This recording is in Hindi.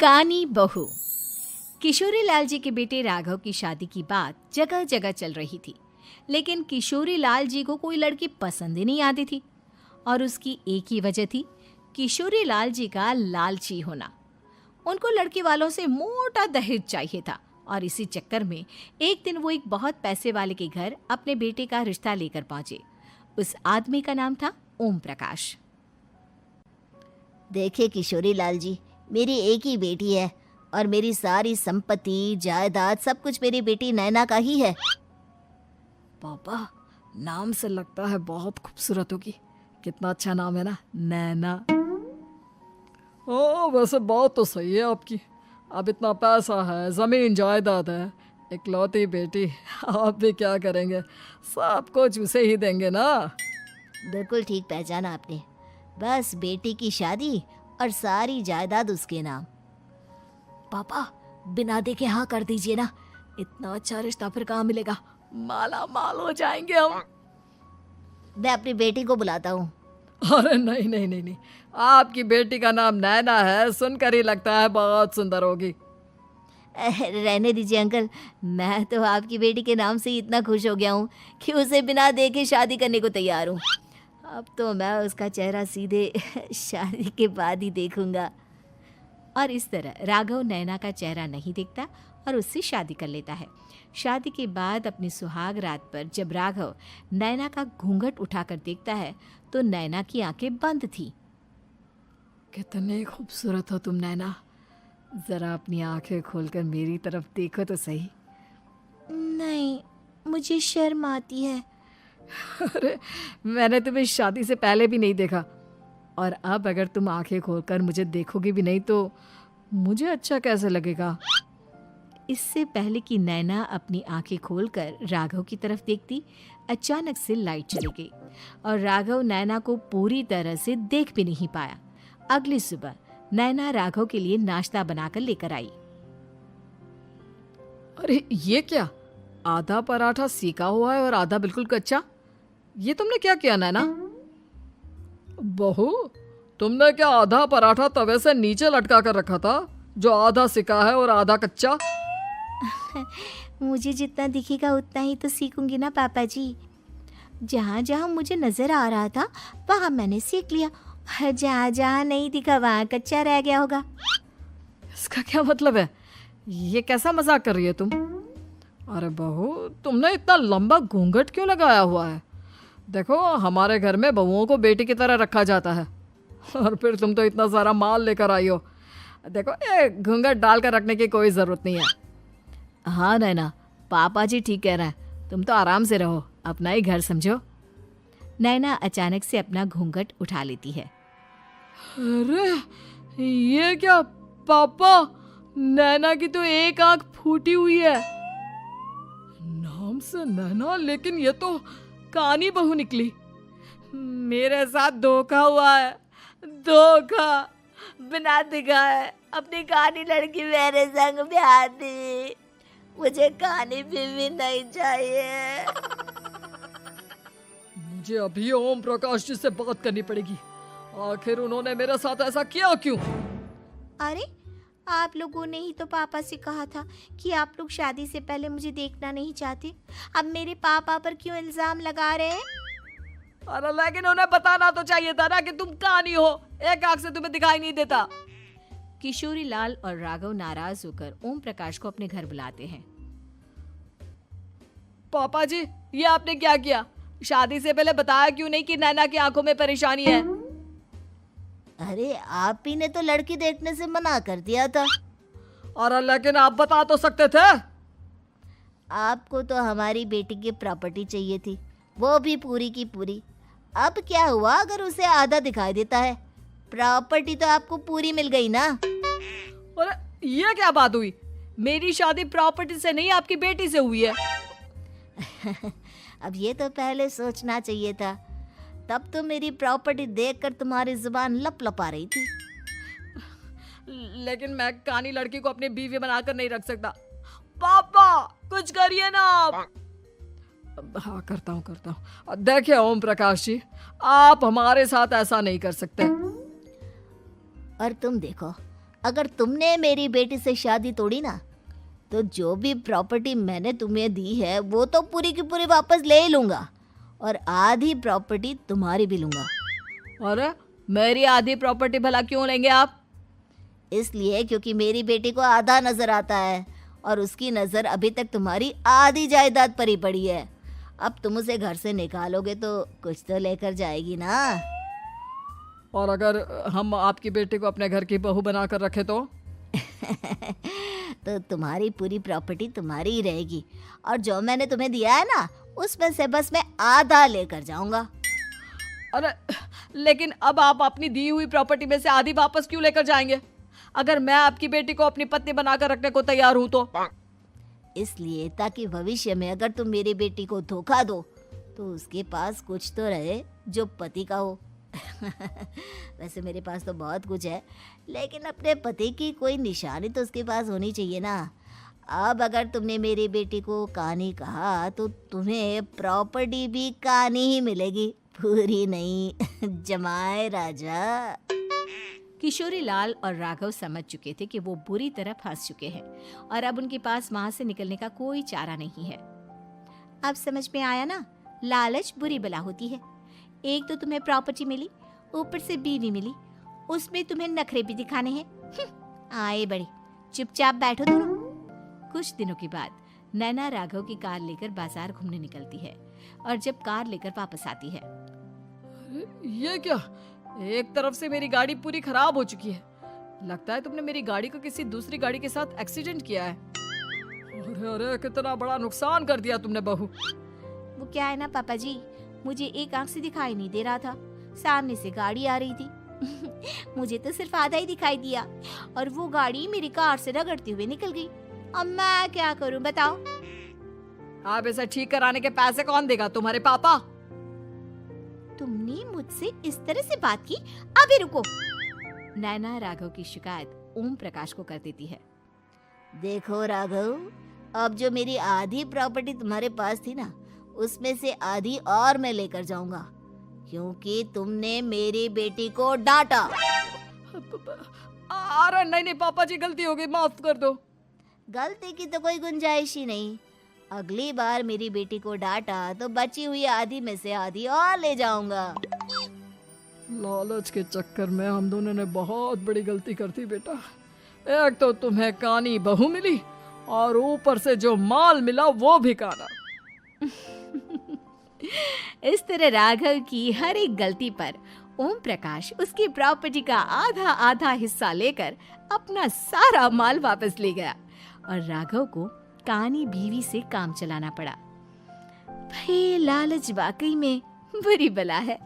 कानी बहू। किशोरी लाल जी के बेटे राघव की शादी की बात जगह जगह चल रही थी, लेकिन किशोरी लाल जी को कोई लड़की पसंद ही नहीं आती थी। और उसकी एक ही वजह थी, किशोरी लाल जी का लालची होना। उनको लड़की वालों से मोटा दहेज चाहिए था और इसी चक्कर में एक दिन वो एक बहुत पैसे वाले के घर अपने बेटे का रिश्ता लेकर पहुंचे। उस आदमी का नाम था ओम प्रकाश। देखिए किशोरी लाल जी, मेरी एक ही बेटी है और मेरी सारी संपत्ति जायदाद सब कुछ मेरी बेटी नैना का ही है। पापा, नाम से लगता है बहुत खूबसूरत होगी। कितना अच्छा नाम है ना, नैना। ओ, वैसे बात तो सही है आपकी। अब इतना पैसा है, जमीन जायदाद है, इकलौती बेटी, आप भी क्या करेंगे? सब कुछ उसे ही देंगे ना। बिल्कुल ठीक पहचाना आपने। बस बेटी की शादी और सारी जायदाद उसके नाम। पापा, बिना देखे हाँ कर दीजिए ना। इतना अच्छा रिश्ता फिर कहाँ मिलेगा? माला माल हो जाएंगे हम। मैं अपनी बेटी को बुलाता हूँ। अरे नहीं नहीं नहीं नहीं, आपकी बेटी का नाम नैना है, सुनकर ही लगता है बहुत सुंदर होगी। रहने दीजिए अंकल, मैं तो आपकी बेटी के नाम से ही इतना खुश हो गया हूँ कि उसे बिना देखे शादी करने को तैयार हूँ। अब तो मैं उसका चेहरा सीधे शादी के बाद ही देखूंगा। और इस तरह राघव नैना का चेहरा नहीं देखता और उससे शादी कर लेता है। शादी के बाद अपनी सुहाग रात पर जब राघव नैना का घूंघट उठाकर देखता है तो नैना की आंखें बंद थी। कितनी खूबसूरत हो तुम नैना, जरा अपनी आंखें खोलकर मेरी तरफ देखो तो सही। नहीं, मुझे शर्म आती है। अरे, मैंने तुम्हें शादी से पहले भी नहीं देखा, और अब अगर तुम आंखें खोलकर मुझे देखोगी भी नहीं तो मुझे अच्छा कैसे लगेगा? इससे पहले कि नैना अपनी आंखें खोलकर राघव की तरफ देखती, अचानक से लाइट चली गई और राघव नैना को पूरी तरह से देख भी नहीं पाया। अगली सुबह नैना राघव के लिए नाश्ता बनाकर लेकर आई। अरे ये क्या, आधा पराठा सीका हुआ है और आधा बिल्कुल कच्चा। ये तुमने क्या किया नैना? बहू, तुमने क्या आधा पराठा तवे से नीचे लटका कर रखा था, जो आधा सिका है और आधा कच्चा? मुझे जितना दिखेगा उतना ही तो सीखूंगी ना पापा जी। जहाँ जहाँ मुझे नजर आ रहा था वहाँ मैंने सीख लिया, जहाँ जहाँ नहीं दिखा वहाँ कच्चा रह गया होगा। इसका क्या मतलब है? ये कैसा मजाक कर रही है तुम? अरे बहू, तुमने इतना लंबा घूंघट क्यों लगाया हुआ है? देखो, हमारे घर में बहुओं को बेटी की तरह रखा जाता है, और फिर तुम तो इतना सारा माल लेकर आई हो। देखो, ये घूंघट डालकर रखने की कोई ज़रूरत नहीं है। हाँ नैना, पापा जी ठीक कह रहे हैं, तुम तो आराम से रहो, अपना ही घर समझो। नैना अचानक से अपना घूंघट उठा लेती है। अरे ये क्या पापा, नैना की तो एक आंख फूटी हुई है। नाम से नैना, लेकिन ये तो कानी बहू निकली। मेरे साथ धोखा हुआ है, धोखा। बिना दिखाए अपनी कानी लड़की मेरे संग ब्याह दी। मुझे कानी बीवी नहीं चाहिए। मुझे अभी ओम प्रकाश जी से बात करनी पड़ेगी। आखिर उन्होंने मेरे साथ ऐसा किया क्यों? अरे, आप लोगों ने ही तो पापा से कहा था कि आप लोग शादी से पहले मुझे देखना नहीं चाहते। अब मेरे पापा पर क्यों इल्जाम लगा रहे हैं? अरे लेकिन उन्हें बताना तो चाहिए था ना कि तुम कानी हो, एक आंख से तुम्हें दिखाई नहीं देता। किशोरी लाल और राघव नाराज होकर ओम प्रकाश को अपने घर बुलाते हैं। पापा जी, ये आपने क्या किया? शादी से पहले बताया क्यों नहीं कि नैना की आंखों में परेशानी है? अरे, आप ही ने तो लड़की देखने से मना कर दिया था। अरे लेकिन आप बता तो सकते थे। आपको तो हमारी बेटी की प्रॉपर्टी चाहिए थी, वो भी पूरी की पूरी। अब क्या हुआ अगर उसे आधा दिखाई देता है? प्रॉपर्टी तो आपको पूरी मिल गई ना। अरे ये क्या बात हुई? मेरी शादी प्रॉपर्टी से नहीं, आपकी बेटी से हुई है। अब ये तो पहले सोचना चाहिए था, तब तो मेरी प्रॉपर्टी देखकर तुम्हारी जुबान लप लप आ रही थी। लेकिन मैं कानी लड़की को अपनी बीवी बनाकर नहीं रख सकता। पापा, कुछ करिए ना आप। हाँ, करता हूँ। देखिए ओम प्रकाश जी, आप हमारे साथ ऐसा नहीं कर सकते। और तुम देखो, अगर तुमने मेरी बेटी से शादी तोड़ी ना, तो जो भी प्रॉपर्टी मैंने तुम्हें दी है वो तो पूरी की पूरी वापस ले ही लूँगा, और आधी प्रॉपर्टी तुम्हारी भी लूँगा। अरे मेरी आधी प्रॉपर्टी भला क्यों लेंगे आप? इसलिए क्योंकि मेरी बेटी को आधा नजर आता है और उसकी नज़र अभी तक तुम्हारी आधी जायदाद पर ही पड़ी है। अब तुम उसे घर से निकालोगे तो कुछ तो लेकर जाएगी ना। और अगर हम आपकी बेटी को अपने घर की बहू बना कर रखे तो? तो तुम्हारी पूरी प्रॉपर्टी तुम्हारी ही रहेगी, और जो मैंने तुम्हें दिया है ना, उसमें से बस मैं आधा लेकर जाऊंगा। अरे लेकिन अब आप अपनी दी हुई प्रॉपर्टी में से आधी वापस क्यों लेकर जाएंगे? अगर मैं आपकी बेटी को अपनी पत्नी बनाकर रखने को तैयार हूं तो? इसलिए ताकि भविष्य में अगर तुम मेरी बेटी को धोखा दो तो उसके पास कुछ तो रहे जो पति का हो। वैसे मेरे पास तो बहुत कुछ है, लेकिन अपने पति की कोई निशानी तो उसके पास होनी चाहिए ना। अब अगर तुमने मेरी बेटी को कानी कहा तो तुम्हें प्रॉपर्टी भी कानी ही मिलेगी, पूरी नहीं। जमाए राजा। किशोरी लाल और राघव समझ चुके थे कि वो बुरी तरह फंस चुके हैं और अब उनके पास वहां से निकलने का कोई चारा नहीं है। अब समझ में आया ना, लालच बुरी बला होती है। एक तो तुम्हें प्रॉपर्टी मिली, ऊपर से बीवी मिली, उसमें तुम्हें नखरे भी दिखाने हैं। आए बड़े, चुपचाप बैठो दोनों। कुछ दिनों के बाद नैना राघव की कार लेकर बाजार घूमने निकलती है और जब कार लेकर वापस आती है, ये क्या? एक तरफ से मेरी गाड़ी पूरी खराब हो चुकी है। लगता है तुमने मेरी गाड़ी को किसी दूसरी गाड़ी के साथ एक्सीडेंट किया है। अरे अरे कितना बड़ा नुकसान कर दिया तुमने बहू। वो क्या है ना पापा जी, मुझे एक आंख से दिखाई नहीं दे रहा था, सामने से गाड़ी आ रही थी। मुझे तो सिर्फ आधा ही दिखाई दिया और वो गाड़ी मेरी कार से रगड़ते हुए निकल गई। अब मैं क्या करूं बताओ? आप इसे ठीक कराने के पैसे कौन देगा? तुम्हारे पापा। तुमने मुझसे इस तरह से बात की? अभी रुको। नैना राघव की शिकायत ओम प्रकाश को कर देती है। देखो राघव, अब जो मेरी आधी प्रॉपर्टी तुम्हारे पास थी ना, उसमें से आधी और मैं लेकर जाऊंगा, क्योंकि तुमने मेरी बेटी को डांटा। अरे नहीं नहीं पापा जी, गलती हो गई, माफ कर दो। गलती की तो कोई गुंजाइश ही नहीं। अगली बार मेरी बेटी को डांटा तो बची हुई आधी में से आधी और ले जाऊंगा। लालच के चक्कर में हम दोनों ने बहुत बड़ी गलती कर दी बेटा। एक तो तुम्हें कानी बहू मिली और ऊपर से जो माल मिला वो भी काना। इस तरह राघव की हर एक गलती पर ओम प्रकाश उसकी प्रॉपर्टी का आधा आधा हिस्सा लेकर अपना सारा माल वापस ले गया और राघव को कानी बीवी से काम चलाना पड़ा। भाई लालच वाकई में बुरी बला है।